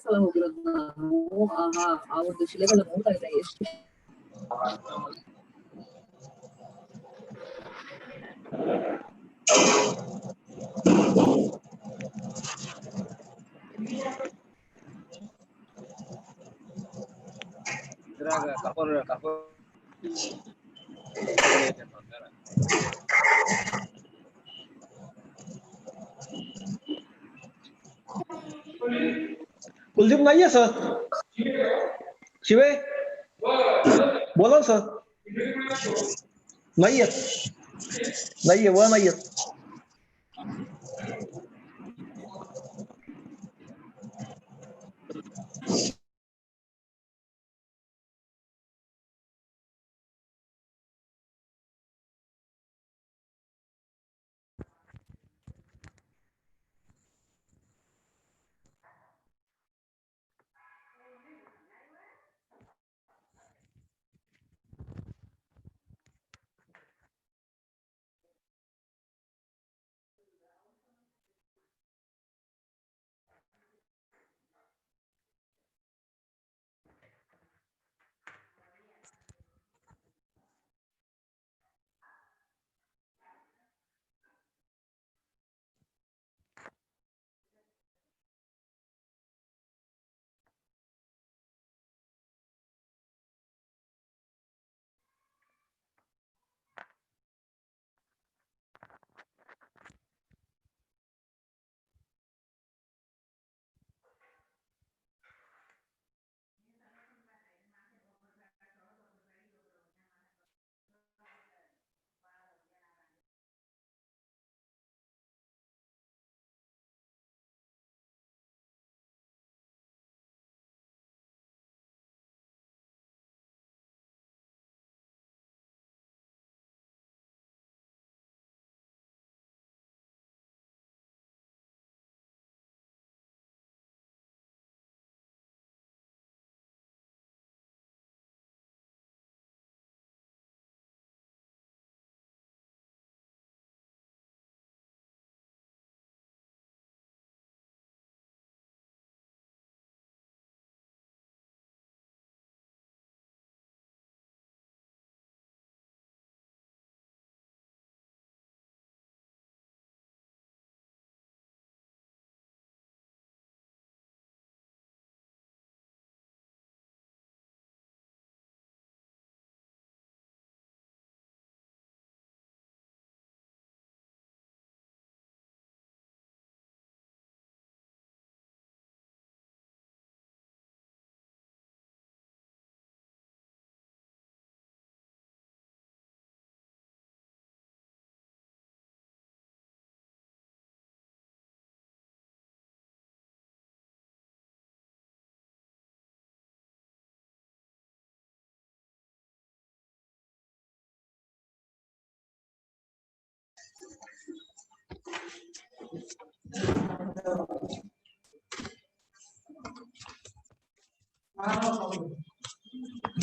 ಸಲ ಹೋಗಿರೋದು ನಾನು. ಆ ಒಂದು ಶಿಲೆಗಳನ್ನ ನೋಡ್ತಾ ಇದ್ದೆ, ಎಷ್ಟು कुलदीप नहीं है सर। शिवे बोलो सर। नहीं है, नहीं है, वह नहीं है।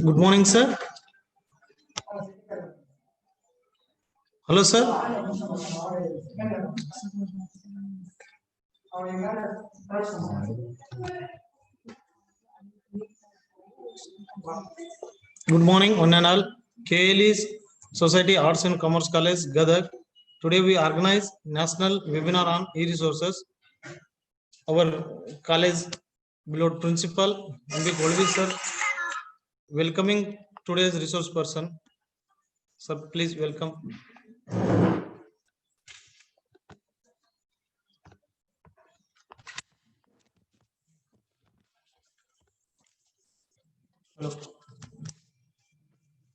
Good morning, sir. Hello, sir. Good morning, one and all. KLE's Society Arts and Commerce College, Gadag. Today we organize national webinar on e-resources. Our college beloved principal, MB Golvi sir, welcoming today's resource person. Sir, please welcome. Hello.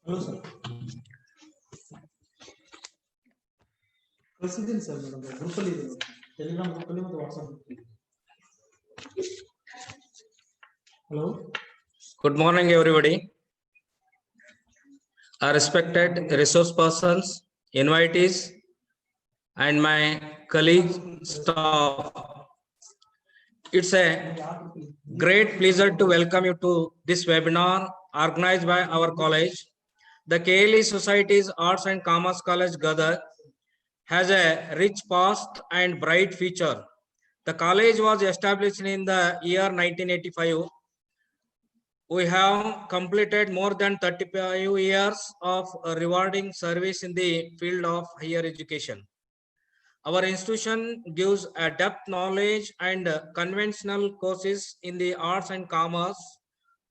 Hello, sir. ಕಳಿಸಿದ್ದೀನಿ sir madam, ಗ್ರೂಪಲ್ಲಿ ಇದೆ, Telegram ಗ್ರೂಪಲ್ಲಿ ಮತ್ತು WhatsApp ಗ್ರೂಪಲ್ಲಿ. Hello. Good morning, everybody. Our respected resource persons, invitees, and my colleague staff. It's a great pleasure to welcome you to this webinar organized by our college. The KLE Society's Arts and Commerce College, Gadag, has a rich past and bright future. The college was established in the year 1985. We have completed more than 35 years of rewarding service in the field of higher education. Our institution gives a depth knowledge and conventional courses in the arts and commerce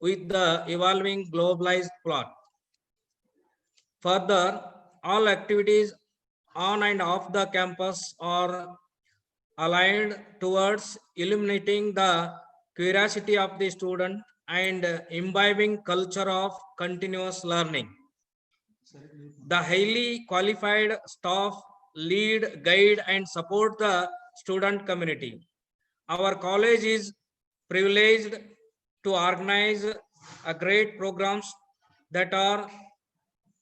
with the evolving globalized plot. Further, all activities on and off the campus are aligned towards illuminating the curiosity of the student and imbibing culture of continuous learning. The highly qualified staff lead, guide, and support the student community. Our college is privileged to organize a great programs that are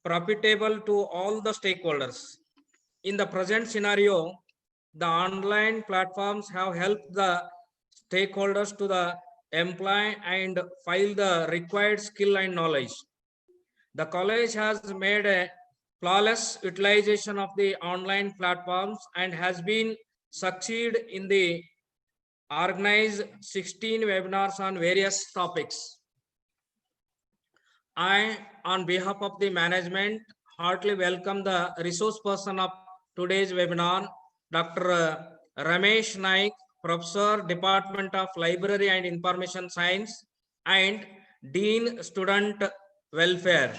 profitable to all the stakeholders. In the present scenario, the online platforms have helped the stakeholders to the employ and file the required skill and knowledge. The college has made a flawless utilization of the online platforms and has been succeed in the organized 16 webinars on various topics. I, on behalf of the management, heartily welcome the resource person of today's webinar, Dr. Ramesh Naik, Professor, Department of Library and Information Science, and Dean, Student Welfare,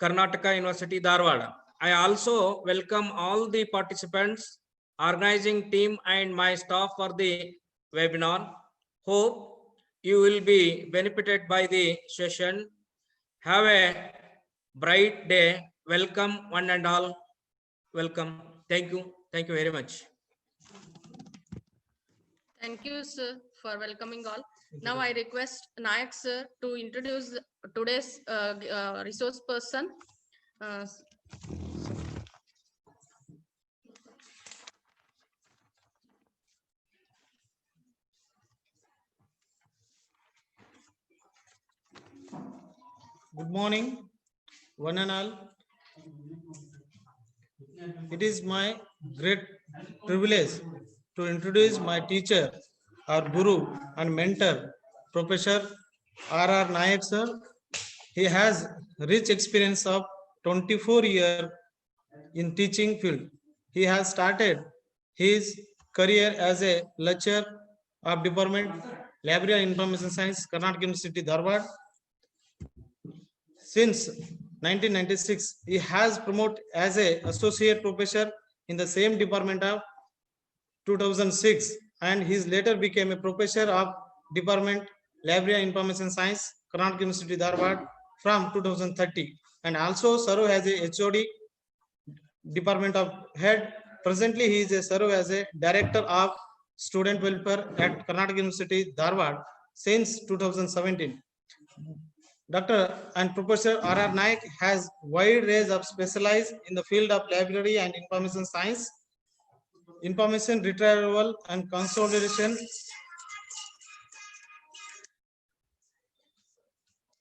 Karnataka University, Dharwad. I also welcome all the participants, organizing team, and my staff for the webinar. Hope you will be benefited by the session. Have a bright day. Welcome one and all. Welcome. Thank you. Thank you very much. Thank you, sir, for welcoming all. Now I request Nayak sir to introduce today's resource person. Good morning, one and all. It is my great privilege to introduce my teacher, our guru and mentor, Professor R.R. Nayak sir. He has rich experience of 24 years in teaching field. He has started his career as a lecturer of Department Library and Information Science, Karnataka University, Dharwad. Since 1996, he has promoted as a associate professor in the same department of 2006, and he later became a professor of Department Library and Information Science, Karnataka University, Dharwad from 2030, and also served as a HOD Department of Head. Presently, he is a served as a Director of Student Welfare at Karnataka University, Dharwad since 2017. Dr. and Professor R.R. Naik has wide range of specialized in the field of library and information science, information retrieval and consolidation,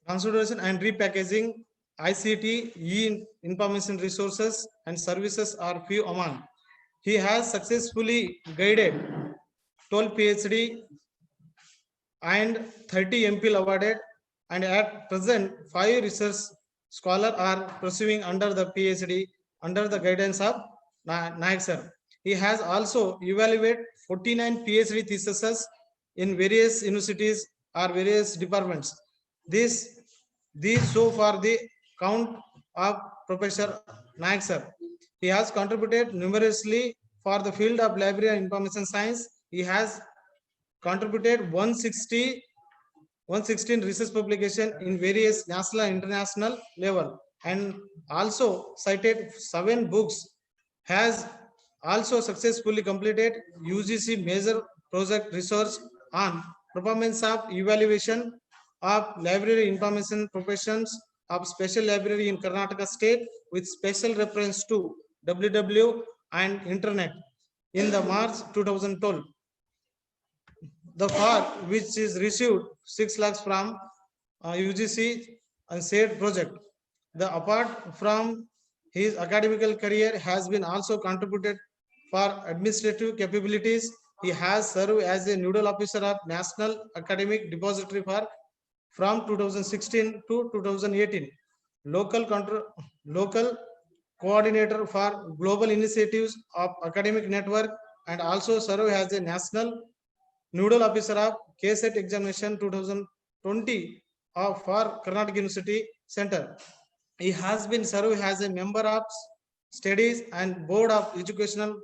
and repackaging, ICT, information resources and services are few among. He has successfully guided 12 PhD and 30 MPhil awarded, and at present 5 research scholars are pursuing under the PhD under the guidance of Naik sir. He has also evaluated 49 PhD theses in various universities or various departments. These so far the count of Professor Naik sir. He has contributed numerously for the field of library and information science. He has contributed 116 research publication in various national and international level, and also cited 7 books. Has also successfully completed UGC major project research on performance of evaluation of library information professions of special library in Karnataka state with special reference to WW and internet in the March 2012. The FAR, which is received 6 lakhs from UGC and said project. The apart from his academical career has been also contributed for administrative capabilities He has served as a nodal officer of National Academic Depository for from 2016 to 2018, local coordinator for global initiatives of academic network, and also served as a national nodal officer of KSET examination 2020 for Karnataka University Center. He has been served as a member of studies and board of educational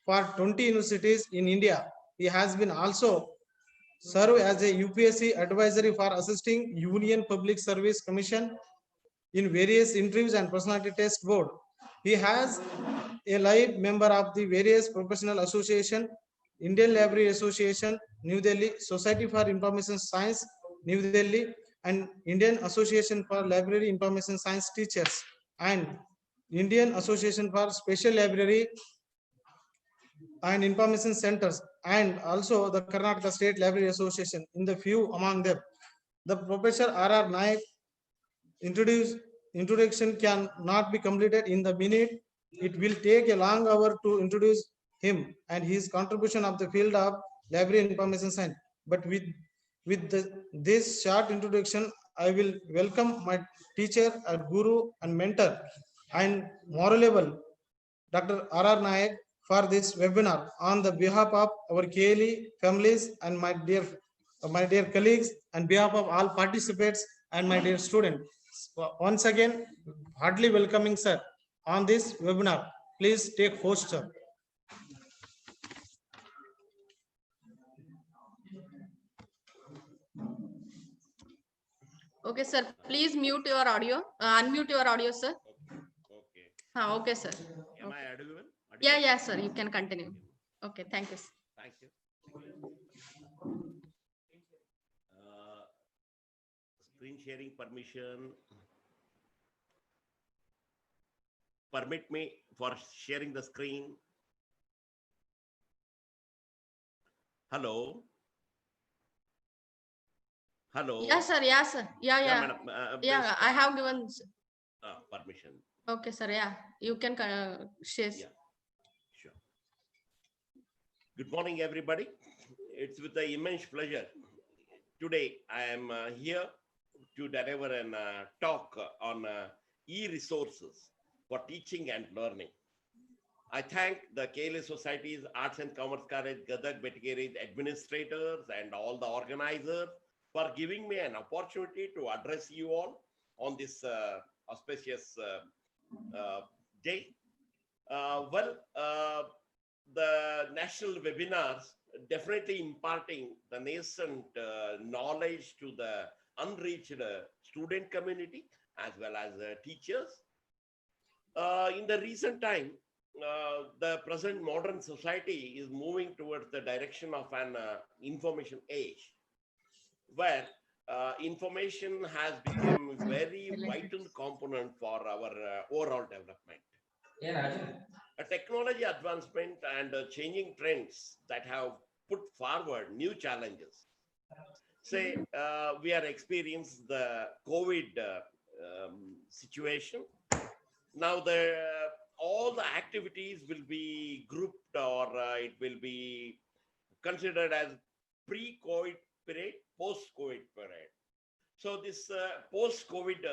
for 20 universities in India. He has been also served as a UPSC advisory for assisting Union Public Service Commission in various interviews and personality test board. He has a live member of the various professional association, Indian Library Association, New Delhi, Society for Information Science, New Delhi, and Indian Association for Library Information Science Teachers, and Indian Association for Special Library and Information Centers, and also the Karnataka State Library Association in the few among them. The Professor R.R. Naik introduction can not be completed in the minute. It will take a long hour to introduce him and his contribution of the field of library information science. But this short introduction, I will welcome my teacher, a guru and mentor and moral Dr. R.R. Nayak for this webinar on the behalf of our KLE families and my dear colleagues, and behalf of all participants and my dear students. Once again, heartily welcoming sir on this webinar. Please take host, sir. Okay, sir. Please mute your audio. Unmute your audio, sir. Okay. Okay, sir. Am Okay. I audible? Yeah, sir. You can continue. Okay, thank you. Thank you. Screen sharing permission. Permit me for sharing the screen. Hello. Hello. Yeah, sir. Yeah, sir. Yeah. madam, Yeah, I have given. permission. Okay, sir. Yeah, you can share. Yeah, sure. Good morning, everybody. It's with an immense pleasure. Today, I am here to deliver a talk on e-resources for teaching and learning. I thank the KLE Society's Arts and Commerce College, Gadag Betgeri's administrators and all the organizers for giving me an opportunity to address you all on this auspicious day. The national webinars definitely imparting the nascent knowledge to the unreached student community as well as teachers. In the recent time, the present modern society is moving towards the direction of an information age, where information has become very vital component for our overall development. A technology advancement and changing trends that have put forward new challenges. Say, we are experiencing the COVID situation. Now, all the activities will be grouped or it will be considered as pre-COVID period, post-COVID period. So this post-COVID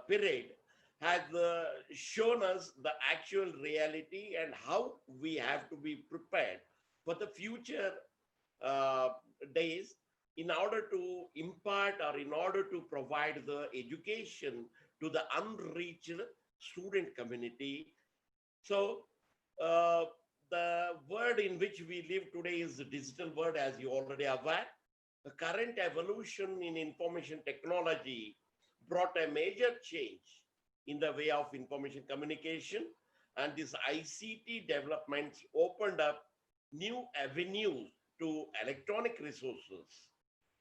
period has shown us the actual reality and how we have to be prepared for the future days in order to impart or in order to provide the education to the unreached student community. So the world in which we live today is the digital world, as you already are aware. The current evolution in information technology brought a major change in the way of information communication, and this ICT developments opened up new avenues to electronic resources,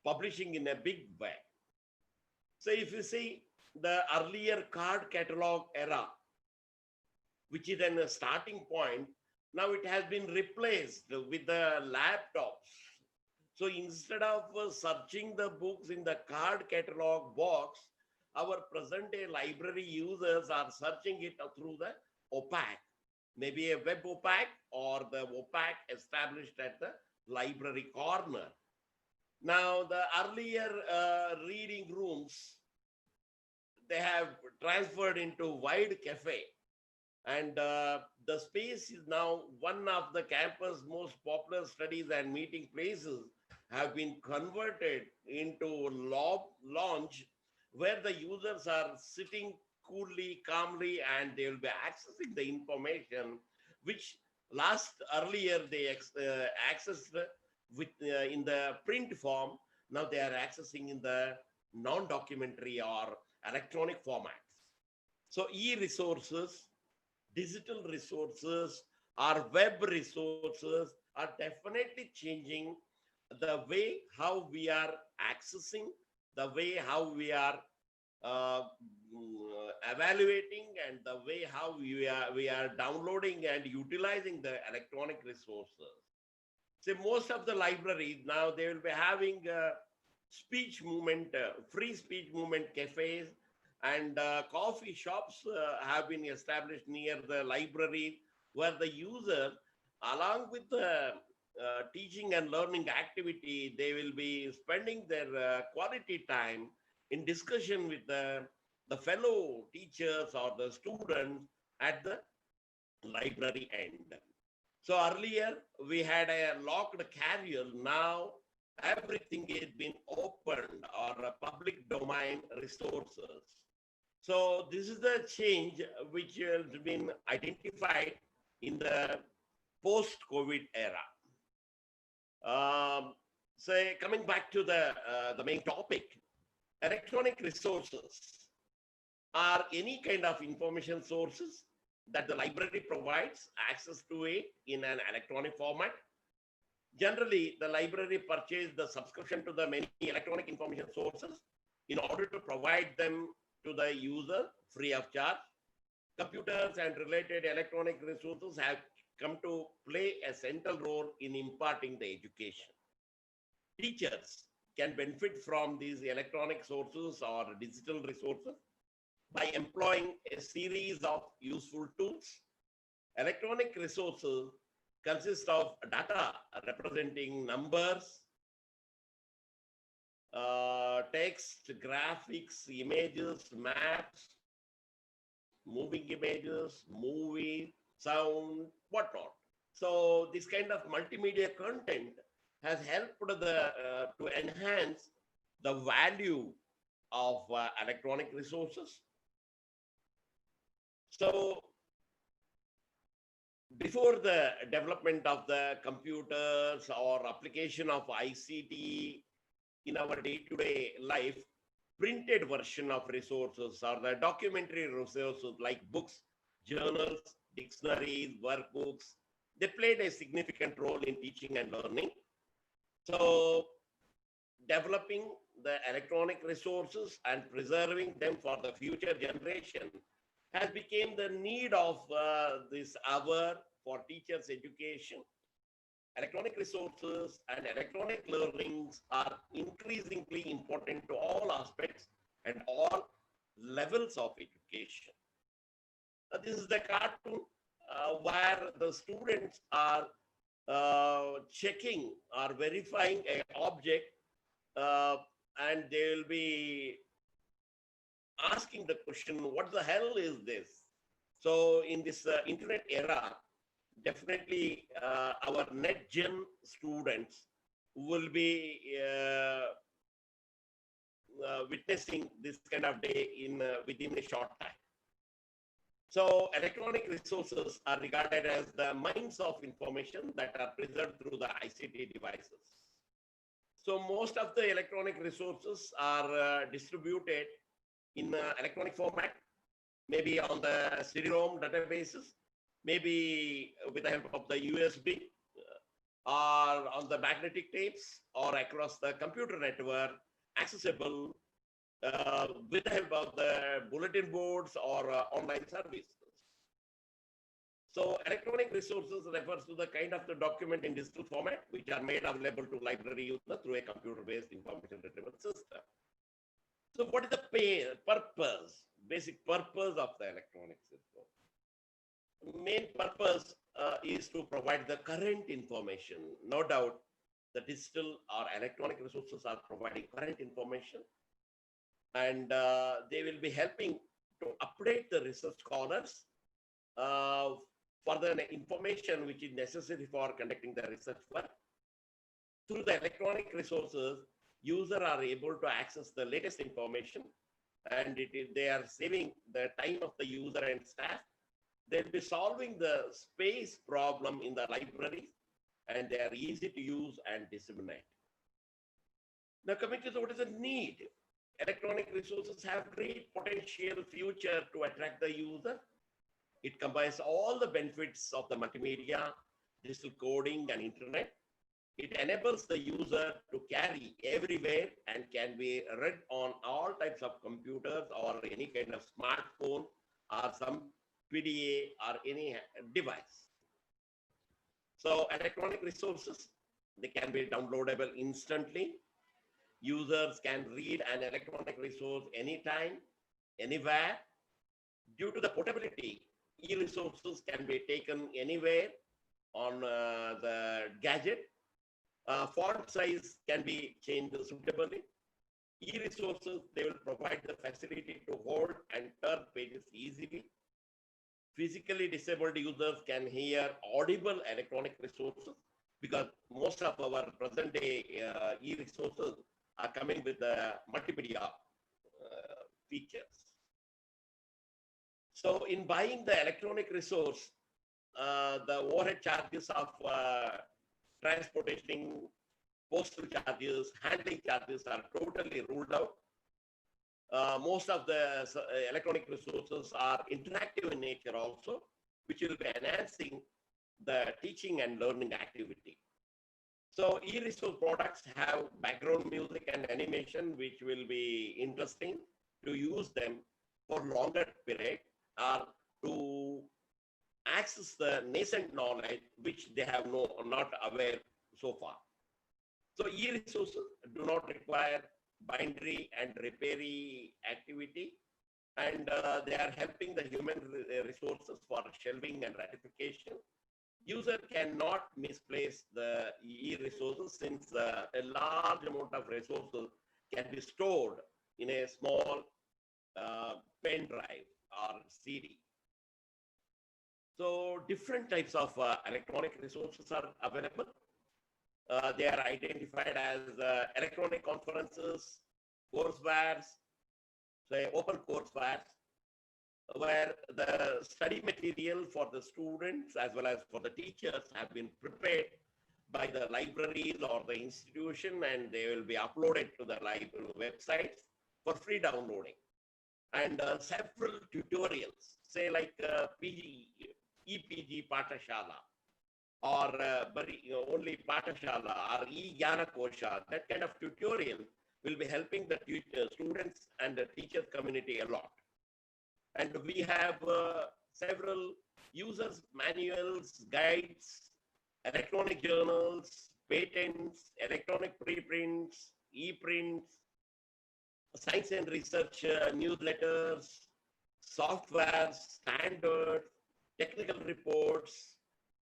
publishing in a big way. So if you see the earlier card catalog era, which is then a starting point, now it has been replaced with the laptops. So instead of searching the books in the card catalog box, our present day library users are searching it through the OPAC, maybe a web OPAC or the OPAC established at the library corner. Now, the earlier reading rooms, they have transferred into wide cafe. And the space is now one of the campus most popular studies and meeting places have been converted into lounge where the users are sitting coolly, calmly, and they will be accessing the information which earlier they accessed with in the print form. Now they are accessing in the non-documentary or electronic formats. So e-resources, digital resources, or web resources are definitely changing the way how we are accessing, the way how we are evaluating, and the way how we are downloading and utilizing the electronic resources. So most of the libraries now, they will be having speech movement, free speech movement cafes, and coffee shops have been established near the library where the user, along with the teaching and learning activity, they will be spending their quality time in discussion with the fellow teachers or the students at the library end. So earlier we had a locked carrier. Now everything is been opened or a public domain resources. So this is the change which has been identified in the post-COVID era. So coming back to the main topic, electronic resources are any kind of information sources that the library provides access to it in an electronic format. Generally, the library purchases the subscription to the many electronic information sources in order to provide them to the user free of charge. Computers and related electronic resources have come to play a central role in imparting the education. Teachers can benefit from these electronic sources or digital resources by employing a series of useful tools. Electronic resources consist of data representing numbers, text, graphics, images, maps, moving images, movie, sound, whatnot. So this kind of multimedia content has helped to enhance the value of electronic resources. So before the development of the computers or application of ICT in our day-to-day life, printed version of resources or the documentary resources like books, journals, dictionaries, workbooks, they played a significant role in teaching and learning. So developing the electronic resources and preserving them for the future generation has become the need of this hour for teachers' education. Electronic resources and electronic learnings are increasingly important to all aspects and all levels of education. This is the cartoon where the students are checking or verifying an object and they will be asking the question, what the hell is this? So in this internet era, definitely our net-gen students will be witnessing this kind of day within a short time. So electronic resources are regarded as the mines of information that are preserved through the ICT devices. So most of the electronic resources are distributed in electronic format, maybe on the CD-ROM databases, maybe with the help of the USB, or on the magnetic tapes, or across the computer network, accessible with the help of the bulletin boards or online services. So electronic resources refers to the kind of the document in digital format which are made available to library user through a computer-based information retrieval system. So what is the purpose, basic purpose of the electronic system? Main purpose is to provide the current information. No doubt, the digital or electronic resources are providing current information, and they will be helping to update the research scholars for the information which is necessary for conducting the research work. Through the electronic resources, users are able to access the latest information, and they are saving the time of the user and staff. They'll be solving the space problem in the libraries, and they are easy to use and disseminate. Now, coming to what is the need? Electronic resources have great potential future to attract the user. It combines all the benefits of the multimedia, digital coding, and internet. It enables the user to carry everywhere and can be read on all types of computers or any kind of smartphone or some PDA or any device. So electronic resources, they can be downloadable instantly. Users can read an electronic resource anytime, anywhere. Due to the portability, e-resources can be taken anywhere on the gadget. Font size can be changed suitably. E-resources, they will provide the facility to hold and turn pages easily. Physically disabled users can hear audible electronic resources because most of our present day e-resources are coming with the multimedia features. So in buying the electronic resource, the overhead charges of transportation, postal charges, handling charges are totally ruled out. Most of the electronic resources are interactive in nature also, which will be enhancing the teaching and learning activity. So e-resource products have background music and animation, which will be interesting to use them for longer period or to access the nascent knowledge which they have not aware so far. So e-resources do not require binary and repair activity, and they are helping the human resources for shelving and ratification. User cannot misplace the e-resources since a large amount of resources can be stored in a small pen drive or CD. So different types of electronic resources are available. They are identified as electronic conferences, coursewares, say open coursewares, where the study material for the students as well as for the teachers have been prepared by the libraries or the institution, and they will be uploaded to the library websites for free downloading. And several tutorials, say like EPG Patashala, or only Patashala or e-Jnana Kosha, that kind of tutorial will be helping the students and the teacher community a lot. And we have several users manuals, guides, electronic journals, patents, electronic preprints, e-prints, science and research newsletters, software, standards, technical reports,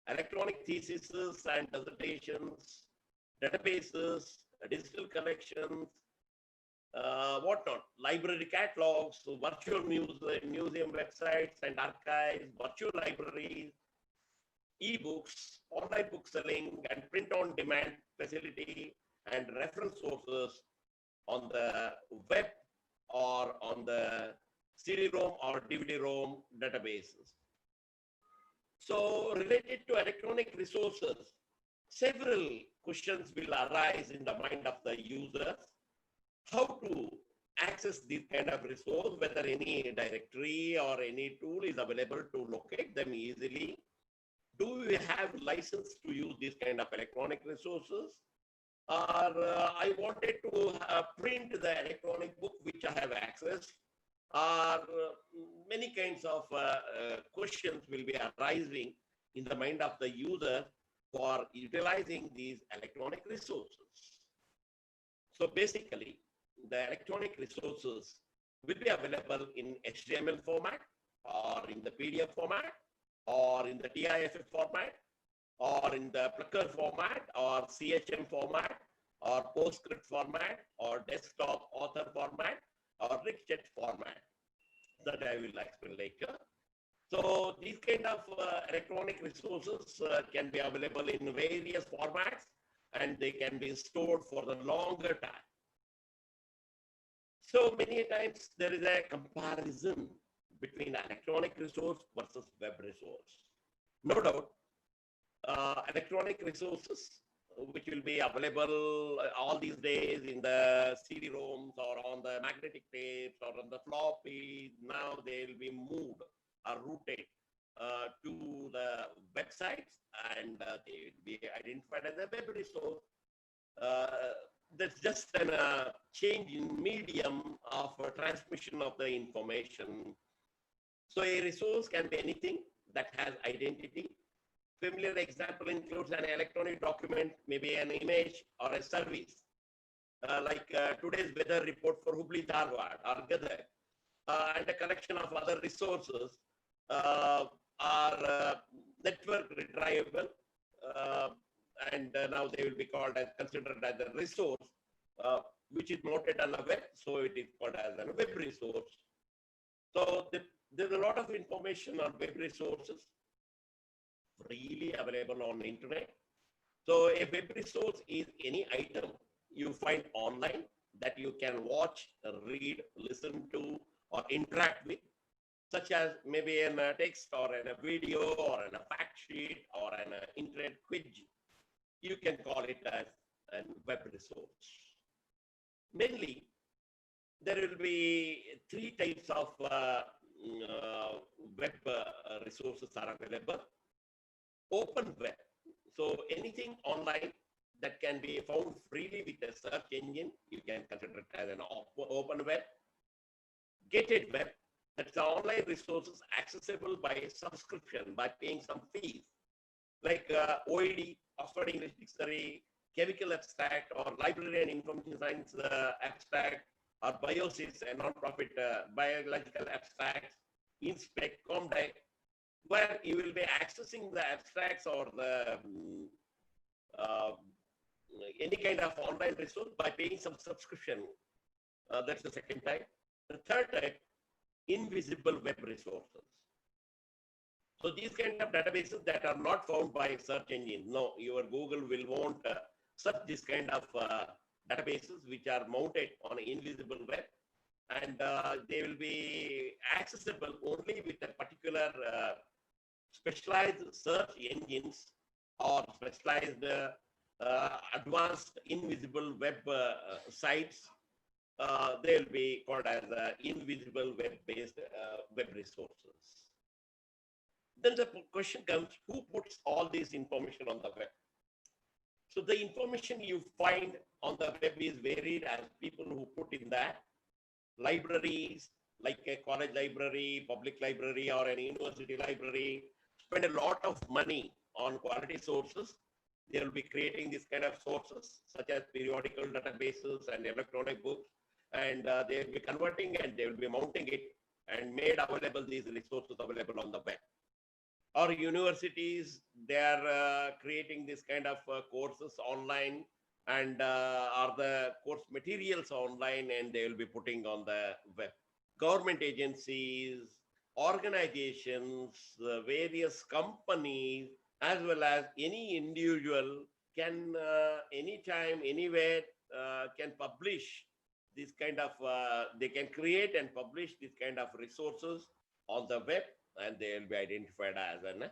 electronic theses and dissertations, databases, digital collections, whatnot, library catalogs, virtual museum websites and archives, virtual libraries, e-books, online book selling, and print-on-demand facility, and reference sources on the web or on the CD-ROM or DVD-ROM databases. So related to electronic resources, several questions will arise in the mind of the users. How to access this kind of resource, whether any directory or any tool is available to locate them easily. Do we have license to use this kind of electronic resources? Or I wanted to print the electronic book which I have accessed. Many kinds of questions will be arising in the mind of the user for utilizing these electronic resources. So basically, the electronic resources will be available in HTML format or in the PDF format or in the TIFF format or in the Plucker format or CHM format or PostScript format or desktop author format or Rickchat format that I will explain later. So these kind of electronic resources can be available in various formats and they can be stored for the longer time. So many times there is a comparison between electronic resource versus web resource. No doubt, electronic resources which will be available all these days in the CD-ROMs or on the magnetic tapes or on the floppy, now they will be moved or routed to the websites and they will be identified as a web resource. That's just a change in medium of transmission of the information. So a resource can be anything that has identity. Familiar example includes an electronic document, maybe an image or a service, like today's weather report for Hubli Dharwad or Gadag, and a collection of other resources are network retrievable, and now they will be called as considered as a resource, which is noted on the web, so it is called as a web resource. So there's a lot of information on web resources freely available on the internet. So a web resource is any item you find online that you can watch, read, listen to, or interact with, such as maybe in a text or in a video or in a fact sheet or in an internet quiz. You can call it as a web resource. Mainly, there will be three types of web resources are available. Open web. So anything online that can be found freely with a search engine, you can consider it as an open web. Gated web, that's the online resources accessible by subscription, by paying some fees, like OED, Oxford English Dictionary, chemical abstract, or library and information science abstract, or Biosis, a non-profit biological abstracts, InSpec, ComDec, where you will be accessing the abstracts or the any kind of online resource by paying some subscription. That's the second type. The third type, invisible web resources. So these kind of databases that are not found by search engines. No, your Google will won't search this kind of databases which are mounted on invisible web, and they will be accessible only with a particular specialized search engines or specialized advanced invisible web sites. They will be called as invisible web-based web resources. Then the question comes, who puts all this information on the web? So the information you find on the web is varied as people who put in that. Libraries, like a college library, public library, or an university library, spend a lot of money on quality sources. They will be creating this kind of sources, such as periodical databases and electronic books, and they will be converting and they will be mounting it and made available these resources available on the web. Or universities, they are creating this kind of courses online and are the course materials online, and they will be putting on the web. Government agencies, organizations, various companies, as well as any individual can anytime, anywhere can publish this kind of, they can create and publish this kind of resources on the web, and they will be identified as a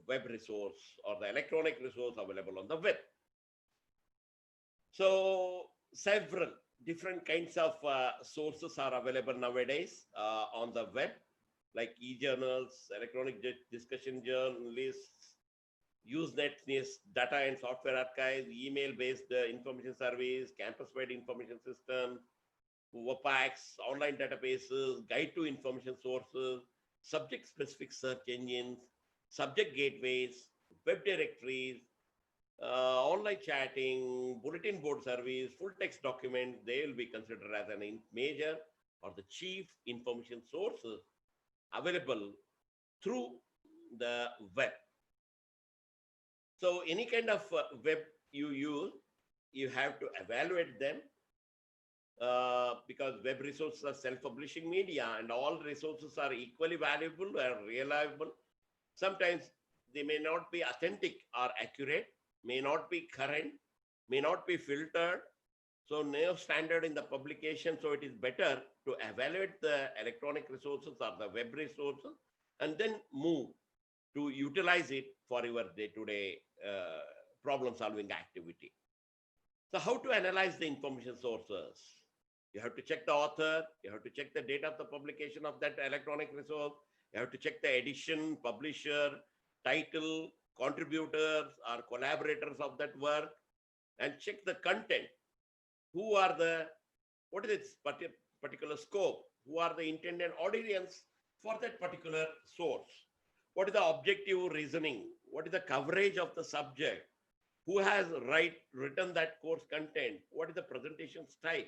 web resource or the electronic resource available on the web. So several different kinds of sources are available nowadays on the web, like e-journals, electronic discussion journalists, Usenet data and software archives, email-based information service, campus-wide information system, WPACs, online databases, guide to information sources, subject-specific search engines, subject gateways, web directories, online chatting, bulletin board service, full text documents, they will be considered as an major or the chief information sources available through the web. So any kind of web you use, you have to evaluate them because web resources are self-publishing media and all resources are equally valuable and reliable. Sometimes they may not be authentic or accurate, may not be current, may not be filtered. So no standard in the publication. So it is better to evaluate the electronic resources or the web resources and then move to utilize it for your day-to-day problem solving activity. So how to analyze the information sources? You have to check the author, you have to check the date of the publication of that electronic resource, you have to check the edition, publisher, title, contributors or collaborators of that work, and check the content. Who are the, what is its particular scope? Who are the intended audience for that particular source? What is the objective reasoning? What is the coverage of the subject? Who has written that course content? What is the presentation style?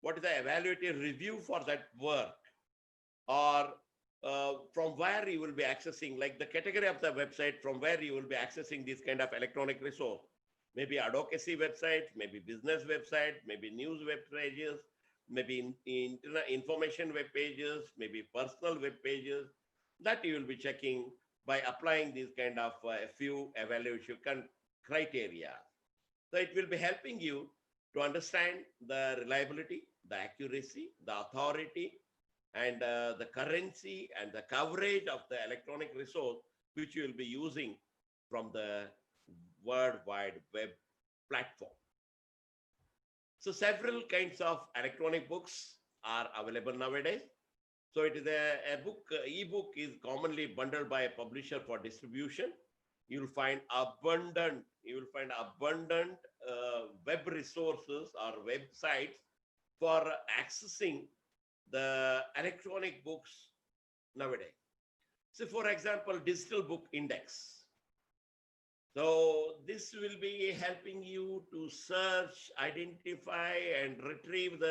What is the evaluative review for that work? Or from where you will be accessing, like the category of the website, from where you will be accessing this kind of electronic resource. Maybe advocacy website, maybe business website, maybe news web pages, maybe information web pages, maybe personal web pages. That you will be checking by applying these kind of a few evaluation criteria. So it will be helping you to understand the reliability, the accuracy, the authority, and the currency and the coverage of the electronic resource which you will be using from the World Wide Web platform. So several kinds of electronic books are available nowadays. So it is a book, ebook is commonly bundled by a publisher for distribution. You'll find abundant web resources or websites for accessing the electronic books nowadays. So for example, digital book index. So this will be helping you to search, identify, and retrieve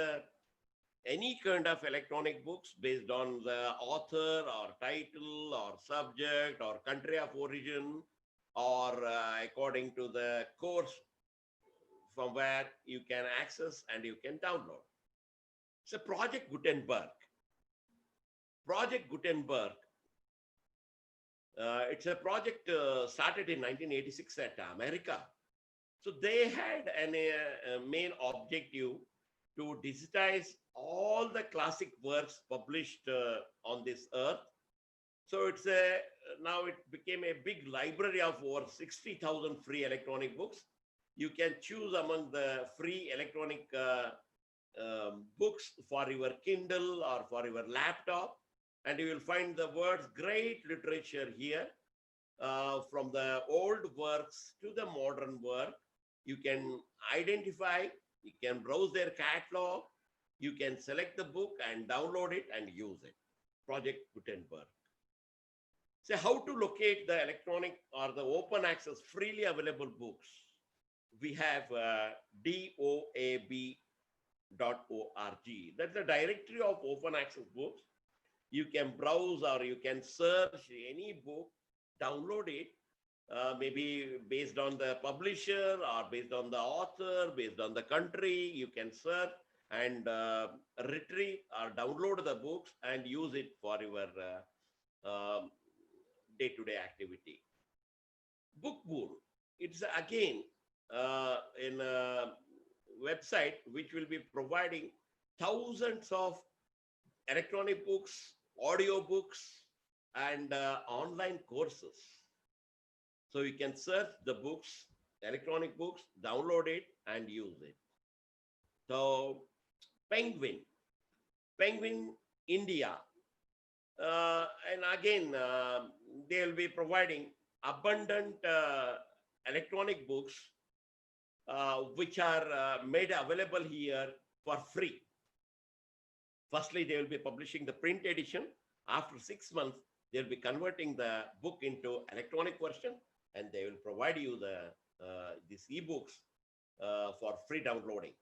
any kind of electronic books based on the author or title or subject or country of origin or according to the course from where you can access and you can download. So Project Gutenberg. Project Gutenberg, it's a project started in 1986 at America. So they had a main objective to digitize all the classic works published on this earth. So it's now it became a big library of over 60,000 free electronic books. You can choose among the free electronic books for your Kindle or for your laptop. And you will find the words great literature here from the old works to the modern work. You can identify, you can browse their catalog, you can select the book and download it and use it. Project Gutenberg. So how to locate the electronic or the open access freely available books? We have DOAB.org. That's the directory of open access books. You can browse or you can search any book, download it, maybe based on the publisher or based on the author, based on the country. You can search and retrieve or download the books and use it for your day-to-day activity. Bookboon, it's again in a website which will be providing thousands of electronic books, audio books, and online courses. So you can search the books, electronic books, download it, and use it. So Penguin India, and again, they will be providing abundant electronic books which are made available here for free. Firstly, they will be publishing the print edition. After 6 months, they'll be converting the book into electronic version, and they will provide you these ebooks for free downloading.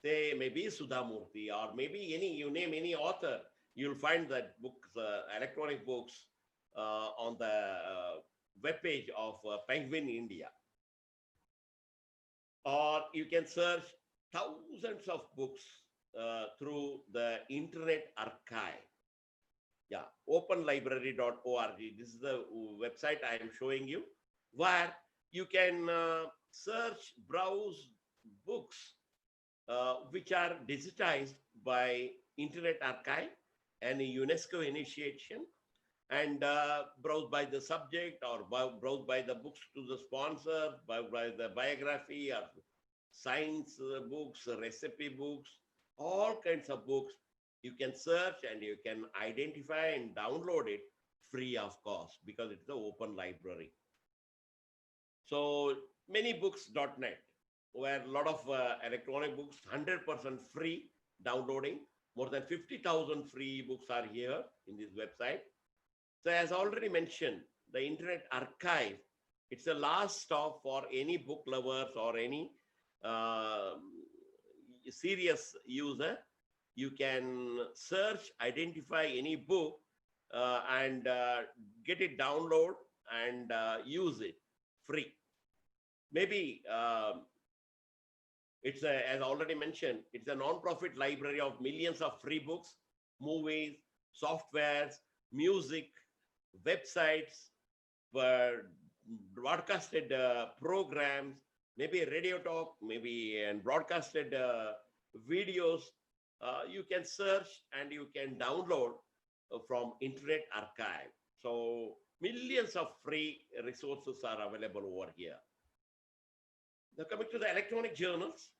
Say maybe Sudha Murthy or maybe you name any author, you'll find that books, electronic books on the webpage of Penguin India. Or you can search thousands of books through the Internet Archive. Yeah, openlibrary.org. This is the website I am showing you, where you can search, browse books which are digitized by Internet Archive and a UNESCO initiation, and browse by the subject, or browse by the books to the sponsor, by the biography, or science books, recipe books, all kinds of books. You can search and you can identify and download it free of cost, because it's the open library. So manybooks.net, where a lot of electronic books, 100% free downloading. More than 50,000 free books are here in this website. So as already mentioned, the Internet Archive, it's a last stop for any book lovers or any serious user. You can search, identify any book and get it download and use it free. Maybe it's as already mentioned, it's a non-profit library of millions of free books, movies, softwares, music, websites, broadcasted programs, maybe radio talk, maybe and broadcasted videos. You can search and you can download from Internet Archive. So millions of free resources are available over here. Now coming to the electronic journals,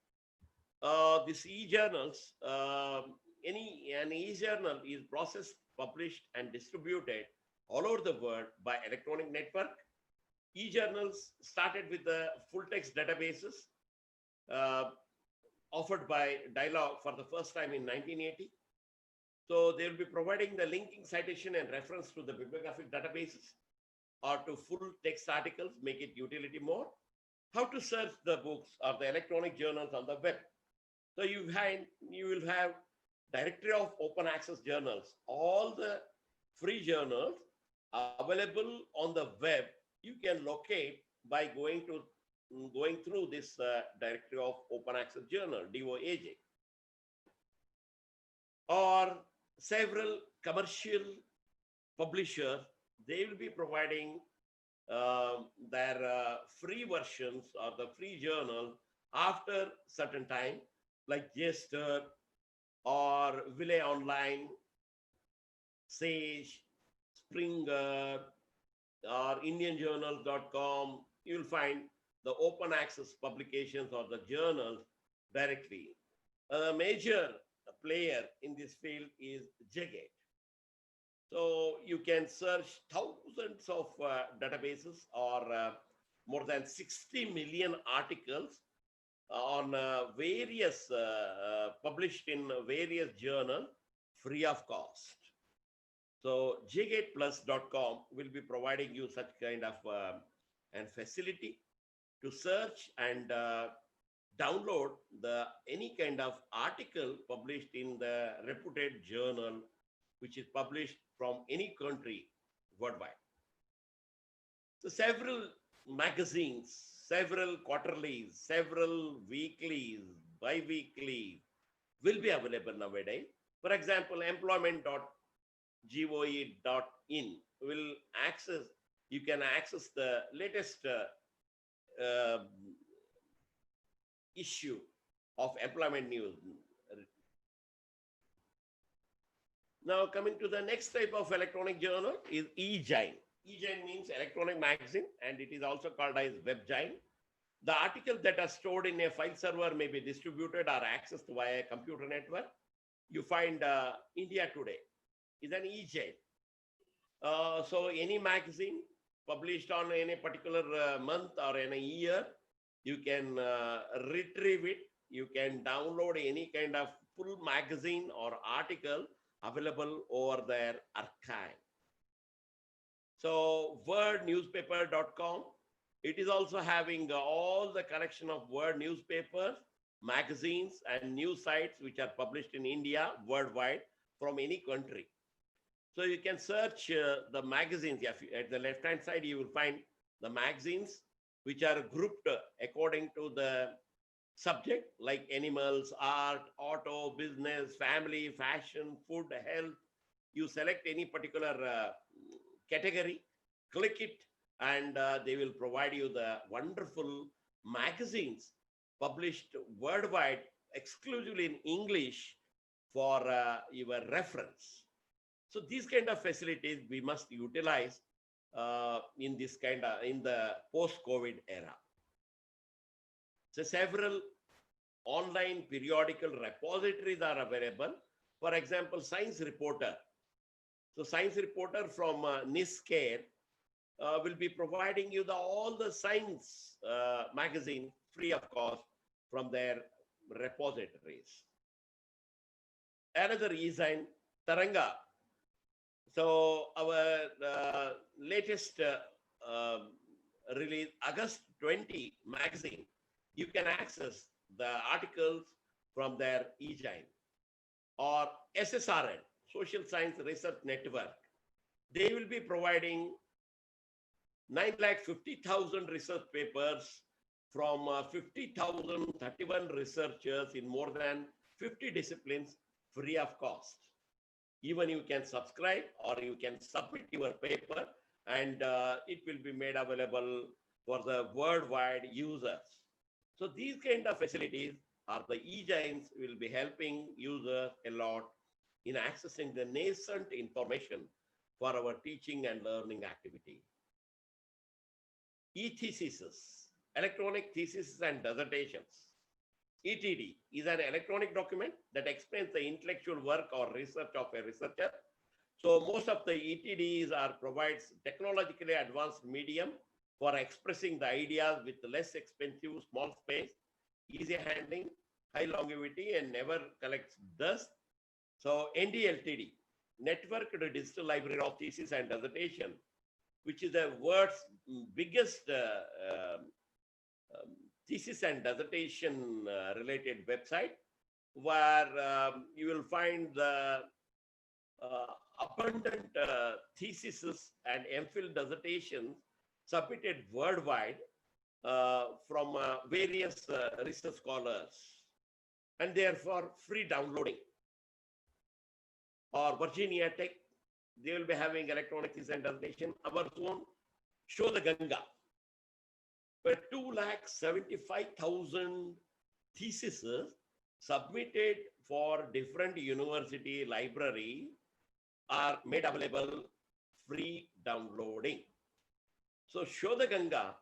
these e-journals, an e-journal is processed, published, and distributed all over the world by electronic network. E-journals started with the full-text databases offered by Dialog for the first time in 1980. So they will be providing the linking citation and reference to the bibliographic databases or to full text articles, make it utility more. How to search the books or the electronic journals on the web. So you will have directory of open access journals. All the free journals are available on the web. You can locate by going through this directory of open access journal, DOAJ. Or several commercial publishers, they will be providing their free versions or the free journal after certain time, like Jester or Ville Online, Sage, Springer, or indianjournals.com. You will find the open access publications or the journals directly. A major player in this field is Jagate. So you can search thousands of databases or more than 60 million articles on various, published in various journals free of cost. So jgateplus.com will be providing you such kind of an facility to search and download any kind of article published in the reputed journal, which is published from any country worldwide. So several magazines, several quarterlies, several weeklies, bi-weeklies will be available nowadays. For example, employment.gov.in will access, you can access the latest issue of employment news. Now coming to the next type of electronic journal is e-Gine. E-Gine means electronic magazine, and it is also called as WebGine. The articles that are stored in a file server may be distributed or accessed via a computer network. You find India Today is an e-Gine. So any magazine published on any particular month or in a year, you can retrieve it. You can download any kind of full magazine or article available over their archive. So wordnewspaper.com, it is also having all the collection of word newspapers, magazines, and news sites which are published in India, worldwide, from any country. So you can search the magazines. At the left-hand side, you will find the magazines, which are grouped according to the subject, like animals, art, auto, business, family, fashion, food, health. You select any particular category, click it, and they will provide you the wonderful magazines published worldwide, exclusively in English for your reference. So these kind of facilities we must utilize in the post-COVID era. So several online periodical repositories are available. For example, Science Reporter. So Science Reporter from NISCARE will be providing you all the science magazine free of cost from their repositories. Another e-sign, Taranga. So our latest release, August 20 magazine, you can access the articles from their e-sign. Or SSRN, Social Science Research Network. They will be providing 950,000 research papers from 50,031 researchers in more than 50 disciplines free of cost. Even you can subscribe or you can submit your paper, and it will be made available for the worldwide users. So these kind of facilities are the e-giants will be helping users a lot in accessing the nascent information for our teaching and learning activity. E-thesis, electronic theses and dissertations. ETD is an electronic document that explains the intellectual work or research of a researcher. So most of the ETDs provides technologically advanced medium for expressing the ideas with less expensive, small space, easy handling, high longevity, and never collects dust. So NDLTD, Networked Digital Library of Thesis and Dissertation, which is the world's biggest thesis and dissertation related website, where you will find the abundant theses and MPhil dissertations submitted worldwide from various research scholars, and therefore free downloading. Or Virginia Tech, they will be having electronic thesis and dissertation. Our own Show the Ganga, where 275,000 theses submitted for different university library are made available free downloading. So Show the Ganga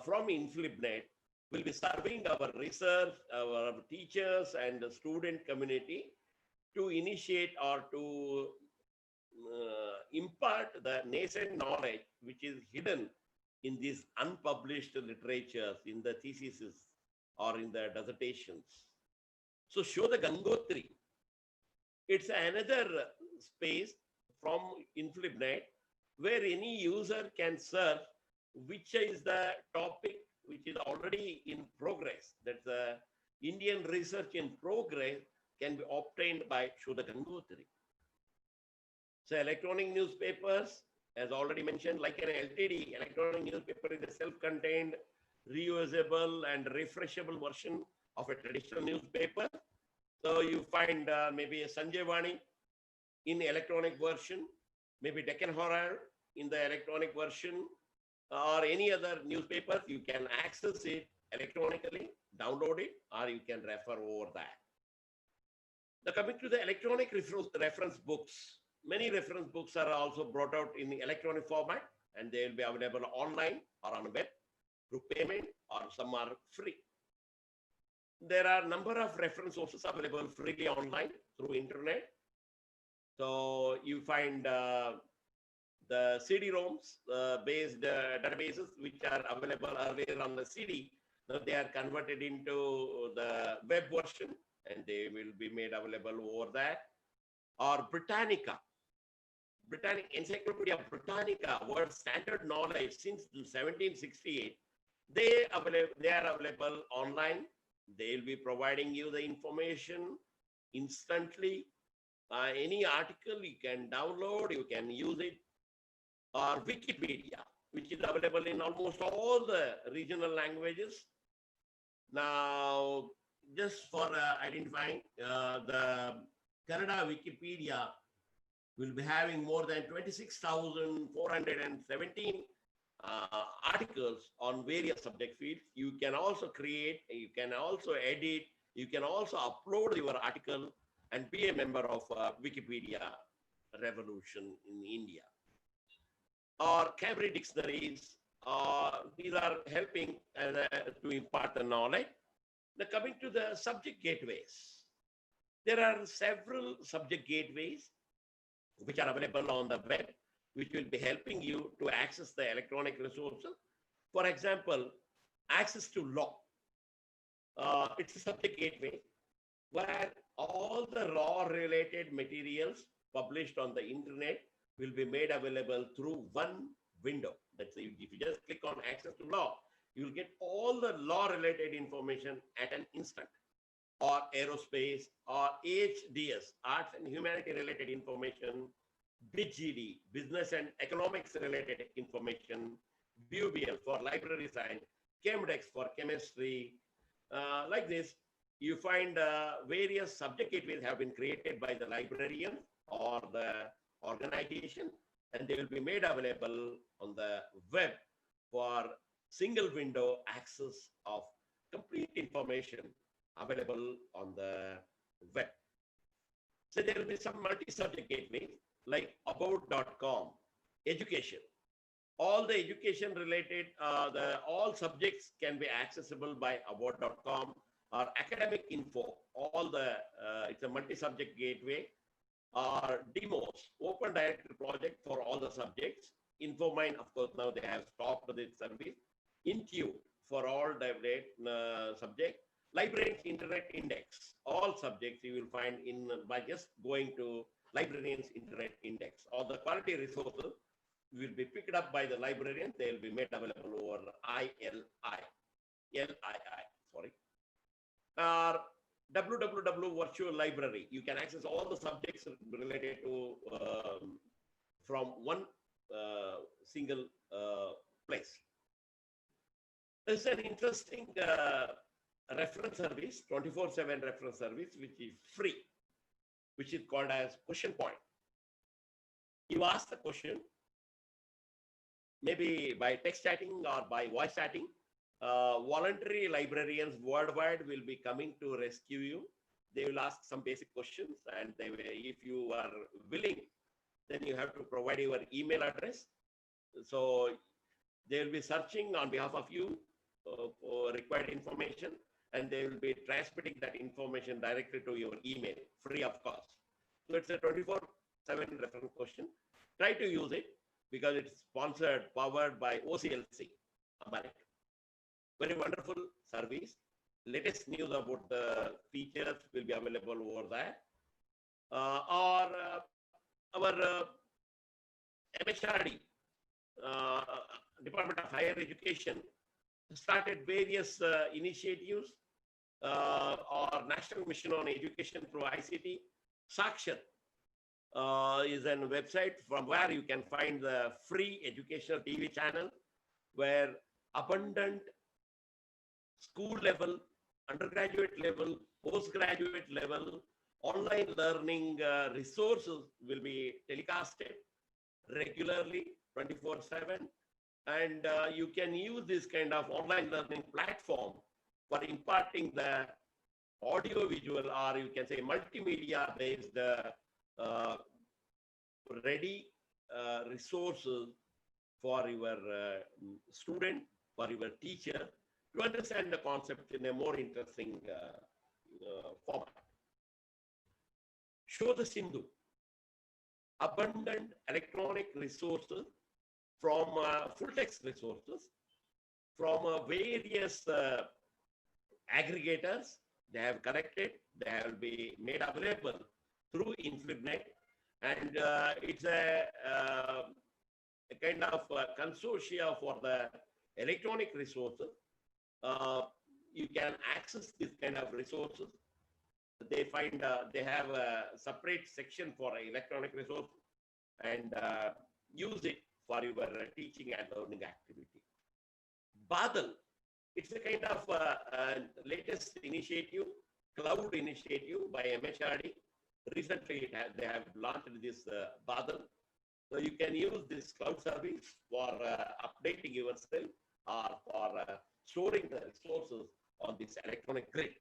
from InflibNet will be serving our research, our teachers and the student community to initiate or to impart the nascent knowledge which is hidden in these unpublished literatures, in the theses or in the dissertations. So Show the Gangotri, it's another space from InflibNet where any user can search which is the topic which is already in progress. That's the Indian research in progress can be obtained by Show the Gangotri. So electronic newspapers, as already mentioned, like an LTD, electronic newspaper is a self-contained, reusable and refreshable version of a traditional newspaper. So you find maybe a Sanjay Vani in electronic version, maybe Deccan Herald in the electronic version, or any other newspapers. You can access it electronically, download it, or you can refer over that. Now coming to the electronic reference books, many reference books are also brought out in the electronic format, and they will be available online or on web through payment, or some are free. There are a number of reference sources available freely online through internet. So you find the CD-ROMs based databases which are available earlier on the CD. Now they are converted into the web version, and they will be made available over that. Or Britannica, Encyclopedia Britannica, world standard knowledge since 1768. They are available online. They will be providing you the information instantly Any article you can download, you can use it, or Wikipedia, which is available in almost all the regional languages. Now, just for identifying, the Kannada Wikipedia will be having more than 26,417 articles on various subject fields. You can also create, you can also edit, you can also upload your article and be a member of Wikipedia revolution in India. Or Cambridge dictionaries, these are helping to impart the knowledge. Now coming to the subject gateways, there are several subject gateways which are available on the web, which will be helping you to access the electronic resources. For example, access to law. It's a subject gateway where all the law related materials published on the internet will be made available through one window. That's if you just click on access to law, you'll get all the law related information at an instant. Or aerospace, or HDS, arts and humanity related information, BGD, business and economics related information, BUBL for library science, ChemDex for chemistry. Like this, you find various subject gateways have been created by the librarian or the organization, and they will be made available on the web for single window access of complete information available on the web. So there will be some multi-subject gateways like about.com, education. All the education related, all subjects can be accessible by about.com or academic info. All the, it's a multi-subject gateway. Or demos, open directory project for all the subjects. Infomine, of course, now they have stopped this service. Intune for all the subjects. Librarians Internet Index, all subjects you will find in by just going to Librarians Internet Index. All the quality resources will be picked up by the librarians. They will be made available over LII, sorry. www virtual library. You can access all the subjects related to from one single place. There's an interesting reference service, 24/7 reference service, which is free, which is called as question point. You ask the question, maybe by text chatting or by voice chatting. Voluntary librarians worldwide will be coming to rescue you. They will ask some basic questions, and they will, if you are willing, then you have to provide your email address. So they will be searching on behalf of you for required information, and they will be transmitting that information directly to your email, free of cost. So it's a 24/7 reference question. Try to use it because it's sponsored, powered by OCLC, America. Very wonderful service. Latest news about the features will be available over there. Our MHRD, Department of Higher Education, started various initiatives. Our National Mission on Education through ICT, Sakshar, is a website from where you can find the free educational TV channel where abundant school level, undergraduate level, postgraduate level, online learning resources will be telecasted regularly 24/7. And you can use this kind of online learning platform for imparting the audio visual, or you can say multimedia based ready resources for your student, for your teacher to understand the concept in a more interesting format. Show the Sindhu, abundant electronic resources from full text resources from various aggregators. They have collected, they will be made available through InflibNet, and it's a kind of consortia for the electronic resources. You can access this kind of resources they find they have a separate section for electronic resource and use it for your teaching and learning activity. Badal, it's a kind of latest initiative, cloud initiative by MHRD. Recently, they have launched this Badal. So you can use this cloud service for updating yourself or for storing the resources on this electronic grid.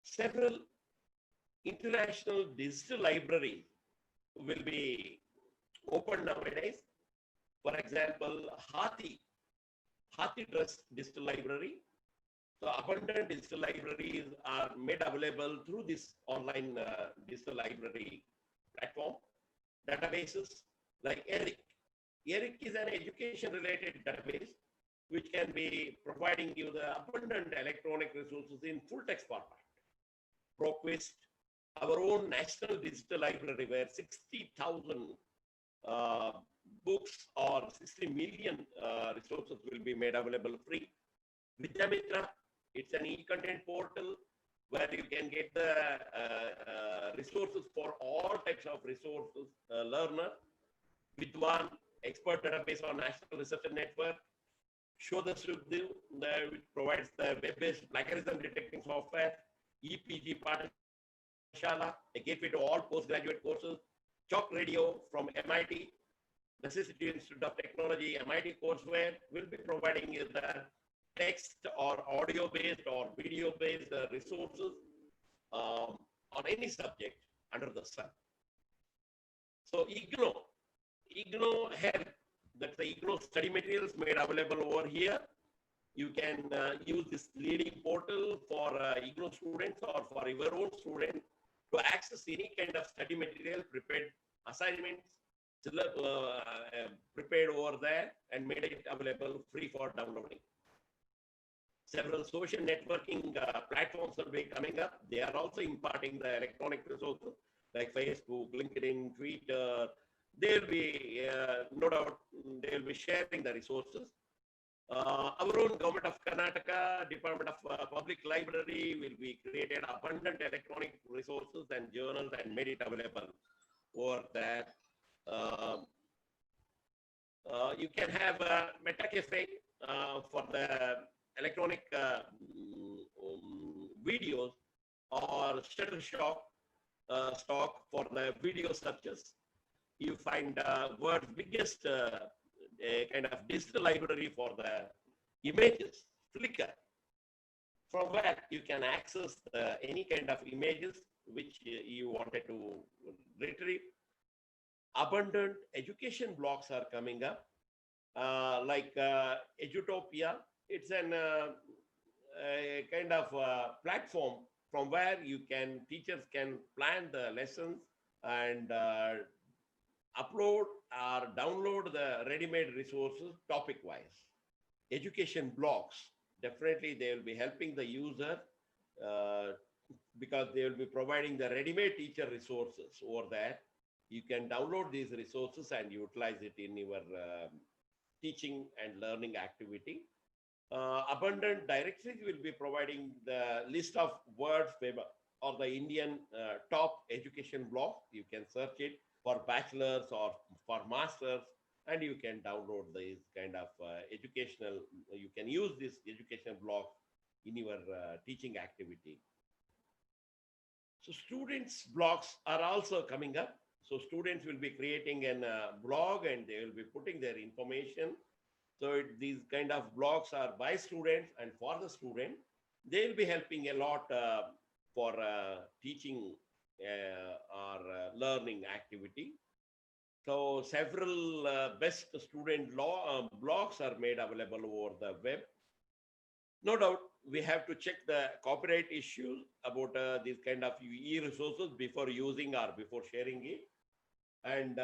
Several international digital libraries will be open nowadays. For example, Hathi Trust Digital Library. So abundant digital libraries are made available through this online digital library platform. Databases like ERIC. ERIC is an education-related database which can be providing you the abundant electronic resources in full text format. ProQuest, our own national digital library where 60,000 books or 60 million resources will be made available free. Vidyamitra, it's an e-content portal where you can get the resources for all types of resources, learner. Vidwan, expert database on National Research Network. Show the Sudhu, which provides the web-based plagiarism detecting software. EPG Pathshala, a gateway to all postgraduate courses. Chalk Radio from MIT, Necessity Institute of Technology, MIT courseware will be providing you the text or audio-based or video-based resources on any subject under the sun. So IGNO have, that's the IGNO study materials made available over here. You can use this leading portal for IGNO students or for your own students to access any kind of study material, prepared assignments, prepared over there and made it available free for downloading. Several social networking platforms will be coming up. They are also imparting the electronic resources like Facebook, LinkedIn, Twitter. They'll be, no doubt, they'll be sharing the resources. Our own Government of Karnataka, Department of Public Library will be created abundant electronic resources and journals and made it available over there. You can have a Meta Cafe for the electronic videos or Shutterstock stock for the video searches. You find world's biggest kind of digital library for the images, Flickr, from where you can access any kind of images which you wanted to retrieve. Abundant education blogs are coming up, like Edutopia. It's an a kind of platform from where teachers can plan the lessons and upload or download the ready-made resources topic-wise. Education blogs, definitely they will be helping the user because they will be providing the ready-made teacher resources over there. You can download these resources and utilize it in your teaching and learning activity. Abundant directories will be providing the list of words or the Indian top education blog. You can search it for bachelor's or for master's, and you can download these kind of educational, you can use this education blog in your teaching activity. So students' blogs are also coming up. So students will be creating a blog and they will be putting their information. So these kind of blogs are by students and for the student. They'll be helping a lot for teaching or learning activity. So several best student blogs are made available over the web. No doubt, we have to check the copyright issues about these kind of e-resources before using or before sharing it. And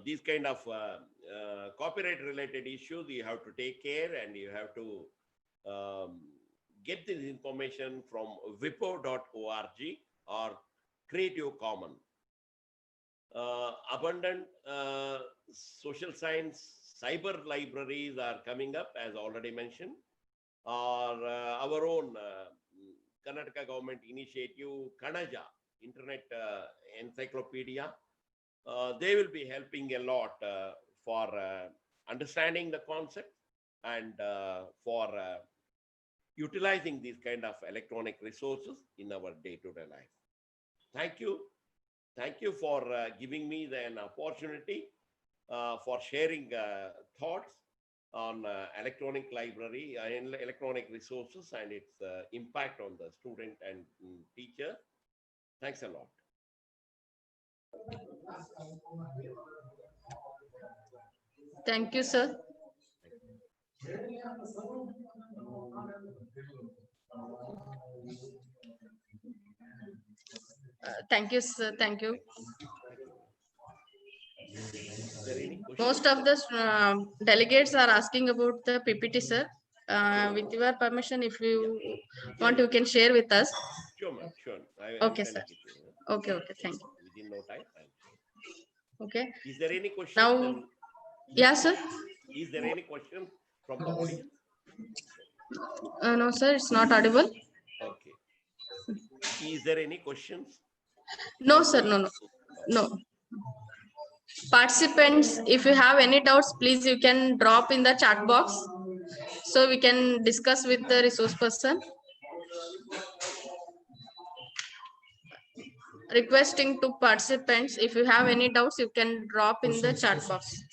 these kind of copyright related issues, you have to take care and you have to get this information from wipo.org or Creative Commons. Abundant social science cyber libraries are coming up, as already mentioned, or our own Karnataka government initiative, Kanaja, Internet Encyclopedia. They will be helping a lot for understanding the concept and for utilizing these kind of electronic resources in our day-to-day life. Thank you. Thank you for giving me an opportunity for sharing thoughts on electronic library and electronic resources and its impact on the student and teacher. Thanks a lot. Thank you, sir. Thank you, sir. Thank you. Is there any question? Most of the delegates are asking about the PPT, sir. With your permission, if you want, you can share with us. Sure, ma'am. Sure. Okay, sir. Okay, thank you. Within no time. Okay. Is there any question? Now, yeah, sir. Is there any question from the audience? No, sir, it's not audible. Okay. Is there any questions? No, sir. No. Participants, if you have any doubts, please you can drop in the chat box so we can discuss with the resource person. Requesting to participants, if you have any doubts, you can drop in the chat box.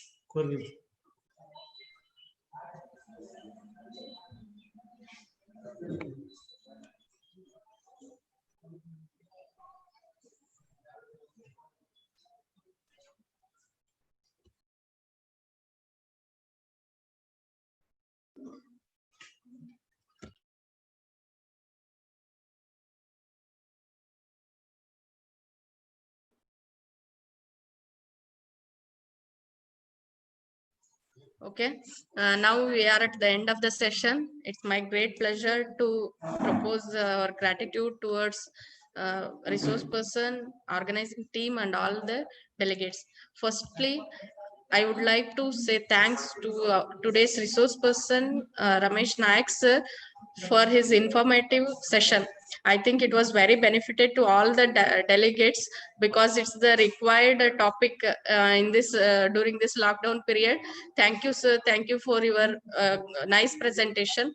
Okay, now we are at the end of the session. It's my great pleasure to propose our gratitude towards resource person, organizing team, and all the delegates. Firstly, I would like to say thanks to today's resource person, Ramesh Naik sir, for his informative session. I think it was very benefited to all the delegates because it's the required topic in this during this lockdown period. Thank you, sir. Thank you for your nice presentation.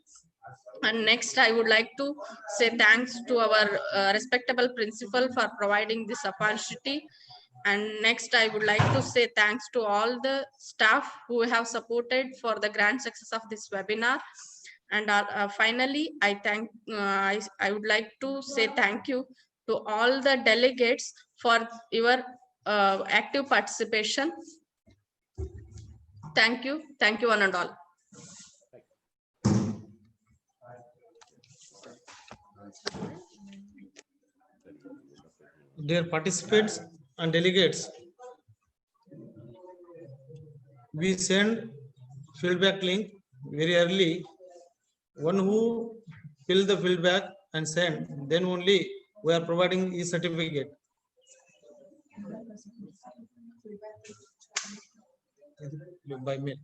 And next, I would like to say thanks to our respectable principal for providing this opportunity. And next, I would like to say thanks to all the staff who have supported for the grand success of this webinar. And finally, I would like to say thank you to all the delegates for your active participation. Thank you one and all. Dear participants and delegates, we send feedback link very early. One who fill the feedback and send, then only we are providing e-certificate. By mail.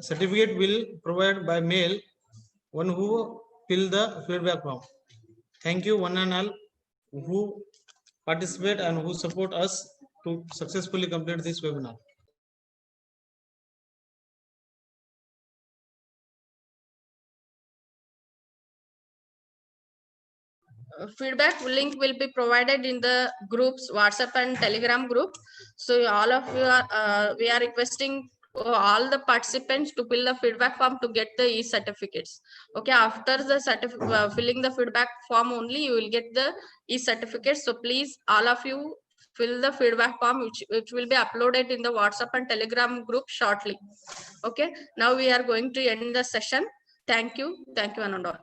Certificate will provide by mail one who fill the feedback form. Thank you one and all who participate and who support us to successfully complete this webinar. Feedback link will be provided in the groups, WhatsApp and Telegram group. So all of you are, we are requesting all the participants to fill the feedback form to get the e-certificates. Okay, after the filling the feedback form only, you will get the e-certificates. So please, all of you fill the feedback form, which will be uploaded in the WhatsApp and Telegram group shortly. Okay, now we are going to end the session. Thank you one and all.